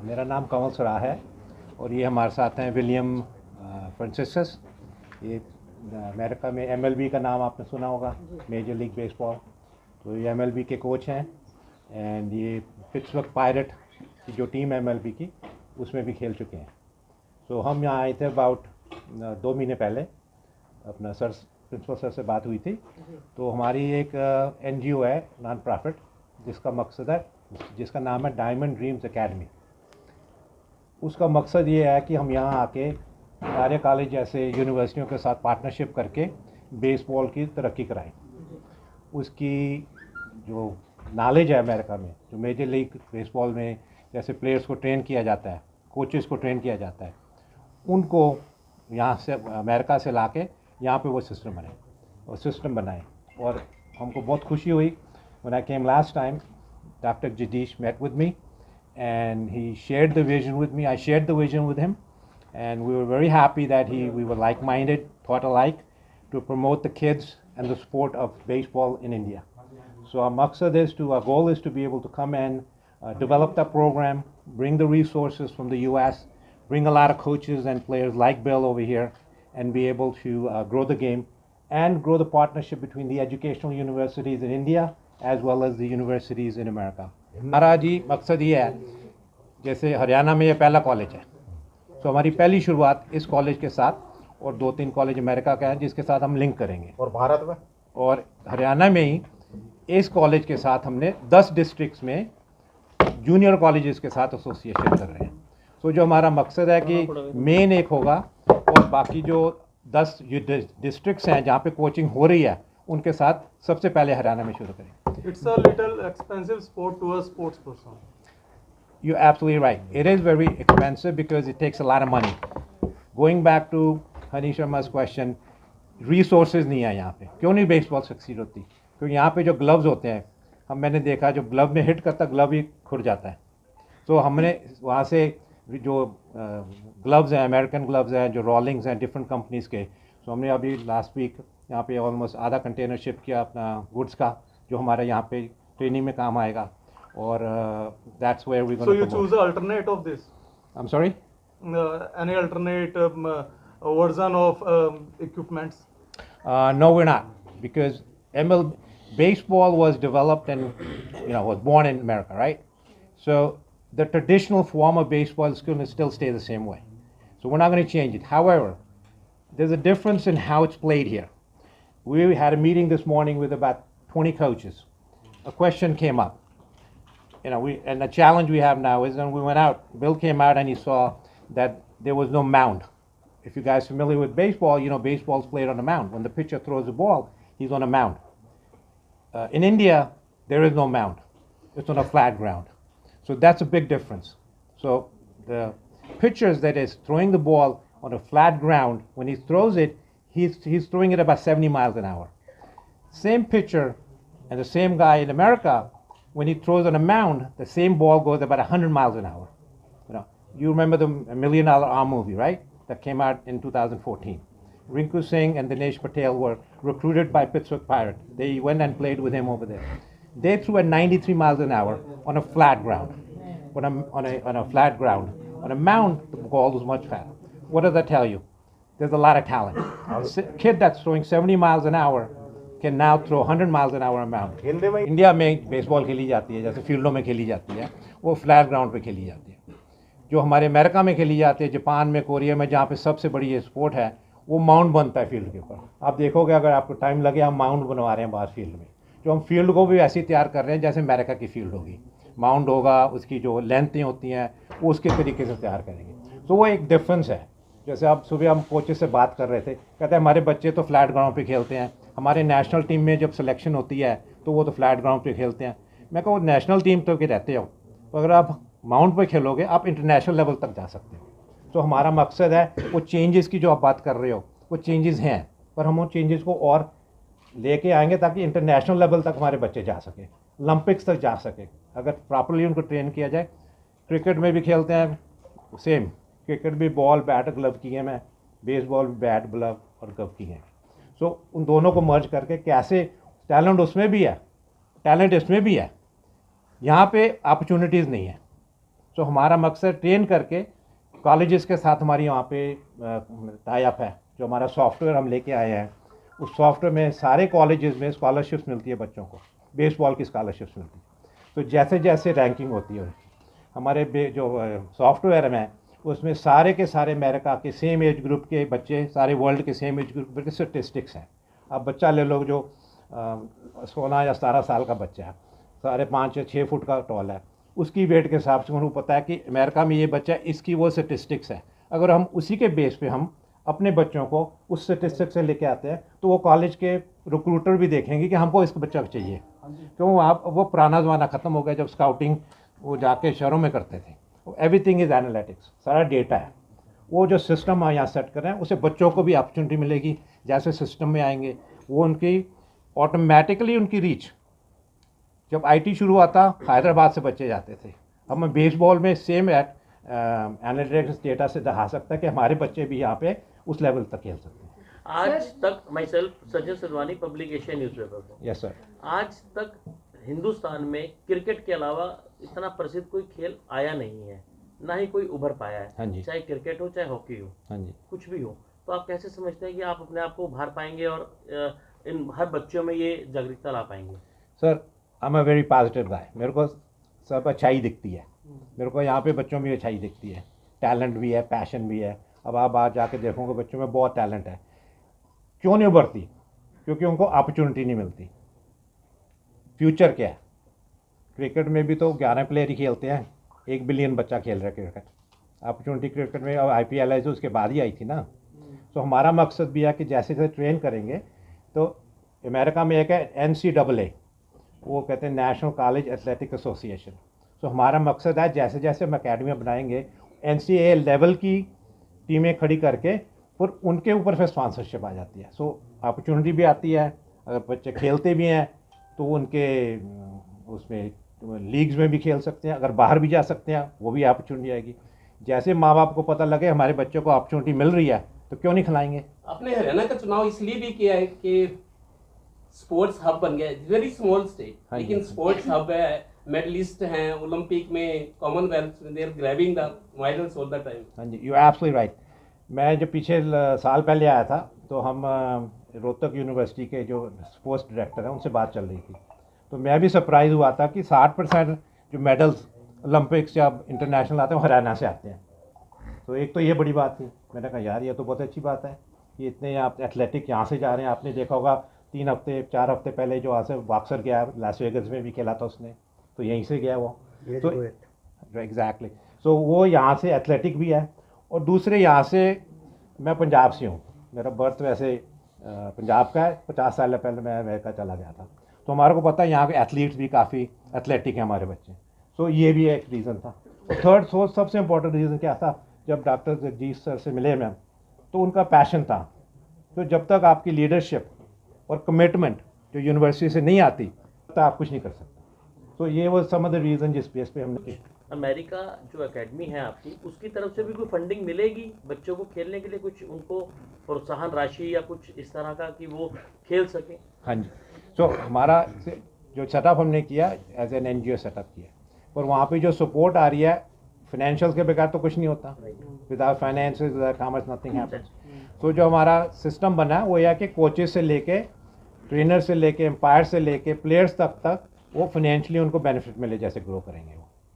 मेरा नाम कमल सराह है और ये हमारे साथ हैं विलियम फ्रांसिसकस। ये अमेरिका में MLB का नाम आपने सुना होगा, मेजर लीग बेसबॉल। तो ये MLB के कोच हैं एंड ये पिट्सबर्ग पायरेट की जो टीम है MLB की उसमें भी खेल चुके हैं। सो हम यहाँ आए थे अबाउट 2 महीने पहले, अपना प्रिंसिपल सर से बात हुई थी। तो हमारी एक NGO है, नॉन प्रॉफिट, जिसका मकसद है, जिसका नाम है डायमंड ड्रीम्स एकेडमी। उसका मकसद ये है कि हम यहाँ आके सारे कॉलेज जैसे यूनिवर्सिटियों के साथ पार्टनरशिप करके बेसबॉल की तरक्की कराएं। उसकी जो नॉलेज है अमेरिका में, जो मेजर लीग बेसबॉल में जैसे प्लेयर्स को ट्रेन किया जाता है, कोचेस को ट्रेन किया जाता है, उनको यहाँ से अमेरिका से ला के यहाँ पर वो सिस्टम बनाए। और हमको बहुत खुशी हुई when I came last time, Dr. Jadish met with me and he shared the vision with me. I shared the vision with him and we were very happy that we were like-minded, thought alike, to promote the kids and the sport of baseball in India. So our goal is to be able to come and develop that program, bring the resources from the US, bring a lot of coaches and players like Bill over here, and be able to grow the game and grow the partnership between the educational universities in India as well as the universities in America. हमारा जी मकसद ये है, जैसे हरियाणा में ये पहला college है, तो हमारी पहली शुरुआत इस कॉलेज के साथ और 2-3 कॉलेज अमेरिका का है जिसके साथ हम लिंक करेंगे। और भारत में और हरियाणा में ही इस कॉलेज के साथ हमने 10 डिस्ट्रिक्ट्स में जूनियर कॉलेजेस के साथ एसोसिएशन कर रहे हैं। तो जो हमारा मकसद है कि मेन एक होगा और बाकी जो 10 डिस्ट्रिक्ट्स हैं जहाँ पे कोचिंग हो रही है उनके साथ सबसे पहले हरियाणा में शुरू करें। It's a little expensive sport to a sports person. You're absolutely right. It is very expensive because it takes a lot of money. Going back to Hani Sharma's question, resources नहीं है यहाँ पे। क्यों नहीं बेसबॉल सक्सीड होती? क्योंकि यहाँ पे जो ग्लव्स होते हैं, मैंने देखा जो ग्लव में हिट करता ग्लव ही खुर जाता है। तो हमने वहाँ से जो ग्लव्स हैं, अमेरिकन ग्लव्स हैं, जो रोलिंग्स हैं डिफरेंट कंपनीज़ के, तो हमने अभी लास्ट वीक यहाँ पे ऑलमोस्ट आधा कंटेनर शिप किया अपना गुड्स का, जो हमारे यहाँ पे ट्रेनिंग में काम आएगा। और that's where we gonna So you choose an alternate of this? I'm sorry? Any alternate version of equipments? No, we're not, because baseball was developed and was born in America, right? So the traditional form of baseball is going to still stay the same way. So we're not going to change it. However, there's a difference in how it's played here. We had a meeting this morning with about 20 coaches. A question came up. And the challenge we have now is when we went out, Bill came out and he saw that there was no mound. If you guys are familiar with baseball, baseball's played on a mound. When the pitcher throws the ball, he's on a mound. In India, there is no mound. It's on a flat ground. So that's a big difference. So the pitcher that is throwing the ball on a flat ground, when he throws it, he's throwing it about 70 miles an hour. Same pitcher and the same guy in America, when he throws on a mound, the same ball goes about 100 miles an hour. You remember the $1 Million Arm movie, right? That came out in 2014. Rinku Singh and Dinesh Patel were recruited by Pittsburgh Pirates. They went and played with him over there. They threw at 93 miles an hour on a flat ground. On a flat ground. On a mound, the ball was much faster. What does that tell you? There's a lot of talent. A kid that's throwing 70 miles an hour can now throw 100 miles an hour on a mound. India में baseball खेली जाती है, जैसे फील्डों में खेली जाती है, वो फ्लैट ग्राउंड पे खेली जाती है। जो हमारे अमेरिका में खेली जाती है, जापान में, कोरिया में, जहाँ पे सबसे बड़ी ये स्पोर्ट है, वो माउंड बनता है फील्ड के ऊपर। आप देखोगे, अगर आपको टाइम लगे, हम माउंड बनवा रहे हैं बाहर फील्ड में। जो हम फील्ड को भी ऐसे ही तैयार कर रहे हैं जैसे अमेरिका की फील्ड होगी। माउंड होगा, उसकी जो लेंथें होती हैं वो उसके तरीके से तैयार करेंगे। तो वो एक डिफरेंस है। जैसे अब सुबह हम कोचेस से बात कर रहे थे, कहते हैं हमारे बच्चे तो फ्लैट ग्राउंड पे खेलते हैं, हमारे नेशनल टीम में जब सिलेक्शन होती है तो वो तो फ्लैट ग्राउंड पे खेलते हैं। मैं कहूँ नेशनल टीम तो के रहते हो, तो अगर आप माउंट पे खेलोगे आप इंटरनेशनल लेवल तक जा सकते हो। तो हमारा मकसद है वो चेंजेस की जो आप बात कर रहे हो, वो चेंजेस हैं, पर हम उन चेंजेस को और लेके आएंगे ताकि इंटरनेशनल लेवल तक हमारे बच्चे जा सकें, ओलंपिक्स तक जा सकें, अगर प्रॉपरली उनको ट्रेन किया जाए। क्रिकेट में भी खेलते हैं सेम, क्रिकेट भी बॉल बैट ग्लव की है, मैं बेसबॉल भी बैट ग्लव और ग्लव की है। सो उन दोनों को मर्ज करके कैसे, टैलेंट उसमें भी है, टैलेंट इसमें भी है, यहाँ पे अपॉर्चुनिटीज़ नहीं है। सो हमारा मकसद ट्रेन करके कॉलेजेस के साथ हमारी वहाँ पे टाई अप है। जो हमारा सॉफ्टवेयर हम लेके आए हैं, उस सॉफ्टवेयर में सारे कॉलेजेस में स्कॉलरशिप्स मिलती है बच्चों को, बेसबॉल की स्कॉलरशिप्स मिलती है। तो जैसे जैसे रैंकिंग होती है हमारे जो सॉफ्टवेयर में, उसमें सारे के सारे अमेरिका के सेम एज ग्रुप के बच्चे, सारे वर्ल्ड के सेम एज ग्रुप के स्टेटिस्टिक्स हैं। अब बच्चा ले लो जो 16 या 17 साल का बच्चा है, 5.5 या 6 फुट का टॉल है, उसकी वेट के हिसाब से उनको पता है कि अमेरिका में ये बच्चा, इसकी वो स्टेटिस्टिक्स है। अगर हम उसी के बेस पे हम अपने बच्चों को उस स्टेटिस्टिक्स से लेके आते हैं, तो वो कॉलेज के रिक्रूटर भी देखेंगे कि हमको इस बच्चा चाहिए। क्यों? आप वो पुराना ज़माना ख़त्म हो गया जब स्काउटिंग वो जाके शहरों में करते थे। एवरीथिंग इज़ एनालिटिक्स, सारा डेटा है। वो जो सिस्टम हम यहाँ सेट कर रहे हैं, उससे बच्चों को भी अपॉर्चुनिटी मिलेगी। जैसे सिस्टम में आएंगे वो उनकी ऑटोमेटिकली उनकी रीच, जब आईटी शुरू हुआ था हैदराबाद से बच्चे जाते थे। अब मैं बेसबॉल में सेम एनालिटिक्स डेटा से दिखा सकता है कि हमारे बच्चे भी यहाँ पे उस लेवल तक खेल सकते हैं। आज तक my self Sachin Silwani, public Asia newspaper. Yes sir. आज तक हिंदुस्तान में क्रिकेट के अलावा इतना प्रसिद्ध कोई खेल आया नहीं है, ना ही कोई उभर पाया है। हाँ जी। चाहे क्रिकेट हो, चाहे हॉकी हो, हाँ जी। कुछ भी हो। तो आप कैसे समझते हैं कि आप अपने आप को उभार पाएंगे और इन हर बच्चों में ये जागरूकता ला पाएंगे? Sir, I am a very positive guy. मेरे को सब अच्छाई दिखती है। मेरे को यहाँ पे बच्चों में अच्छाई दिखती है, टैलेंट भी है, पैशन भी है। अब आप बाहर जाके देखोगे बच्चों में बहुत टैलेंट है। क्यों नहीं उभरती? क्योंकि उनको अपॉर्चुनिटी नहीं मिलती। फ्यूचर क्या है? क्रिकेट में भी तो 11 प्लेयर ही खेलते हैं, 1 बिलियन बच्चा खेल रहा है क्रिकेट। अपॉर्चुनिटी क्रिकेट में अब IPL आई तो उसके बाद ही आई थी ना। तो हमारा मकसद भी है कि जैसे जैसे ट्रेन करेंगे, तो अमेरिका में एक है NCAA, वो कहते हैं नेशनल कॉलेज एथलेटिक एसोसिएशन। तो हमारा मकसद है जैसे जैसे हम अकेडमियाँ बनाएंगे, NCAA लेवल की टीमें खड़ी करके फिर उनके ऊपर फिर स्पॉन्सरशिप आ जाती है। सो अपॉर्चुनिटी भी आती है। अगर बच्चे खेलते भी हैं तो उनके उसमें लीग्स में भी खेल सकते हैं। अगर बाहर भी जा सकते हैं, वो भी अपॉर्चुनिटी आएगी। जैसे माँ बाप को पता लगे हमारे बच्चों को अपॉर्चुनिटी मिल रही है, तो क्यों नहीं खिलाएंगे। आपने हरियाणा का चुनाव इसलिए भी किया है कि स्पोर्ट्स हब बन गया है। वेरी स्मॉल स्टेट, लेकिन स्पोर्ट्स हब है, मेडलिस्ट हैं ओलंपिक में, कॉमनवेल्थ में, they are grabbing the medals all the time. हाँ जी, यू एब्सोल्युटली राइट। मैं जब पीछे साल पहले आया था, तो हम रोहतक यूनिवर्सिटी के जो स्पोर्ट्स डायरेक्टर हैं उनसे बात चल रही थी। तो मैं भी सरप्राइज़ हुआ था कि 60% जो मेडल्स ओलंपिक्स या इंटरनेशनल आते हैं वो हरियाणा से आते हैं। तो एक तो ये बड़ी बात थी। मैंने कहा यार ये तो बहुत अच्छी बात है कि इतने आप एथलेटिक यहाँ से जा रहे हैं। आपने देखा होगा 3 हफ्ते 4 हफ्ते पहले जो यहाँ से बॉक्सर गया, लास वेगस में भी खेला था उसने, तो यहीं से गया वो। तो एग्जैक्टली, सो वो यहाँ से एथलेटिक भी है। और दूसरे यहाँ से, मैं पंजाब से हूँ, मेरा बर्थ वैसे पंजाब का है। 50 साल पहले मैं अमेरिका चला गया था। तो हमारे को पता है यहाँ के एथलीट्स भी काफ़ी एथलेटिक हैं हमारे बच्चे। सो ये भी एक रीज़न था। और थर्ड सोर्स सबसे इम्पोर्टेंट रीज़न क्या था, जब डॉक्टर जगजीत सर से मिले मैं, तो उनका पैशन था। तो जब तक आपकी लीडरशिप और कमिटमेंट जो यूनिवर्सिटी से नहीं आती, तब आप कुछ नहीं कर सकते। तो ये वो सम ऑफ द रीज़न जिस बेस पे हमने की। अमेरिका जो एकेडमी है आपकी, उसकी तरफ से भी कोई फंडिंग मिलेगी बच्चों को खेलने के लिए? कुछ उनको प्रोत्साहन राशि या कुछ इस तरह का कि वो खेल सकें? हाँ जी। सो हमारा जो सेटअप हमने किया एज एन NGO सेटअप किया, और वहाँ पे जो सपोर्ट आ रही है, फाइनेंशियल के बगैर तो कुछ नहीं होता। Without finance commerce nothing happens. तो जो हमारा सिस्टम बना है वो यह है कि कोचेस से लेके, ट्रेनर से लेके, एम्पायर से लेके, प्लेयर्स तक वो फाइनेंशियली उनको बेनिफिट मिले जैसे ग्रो करेंगे वो।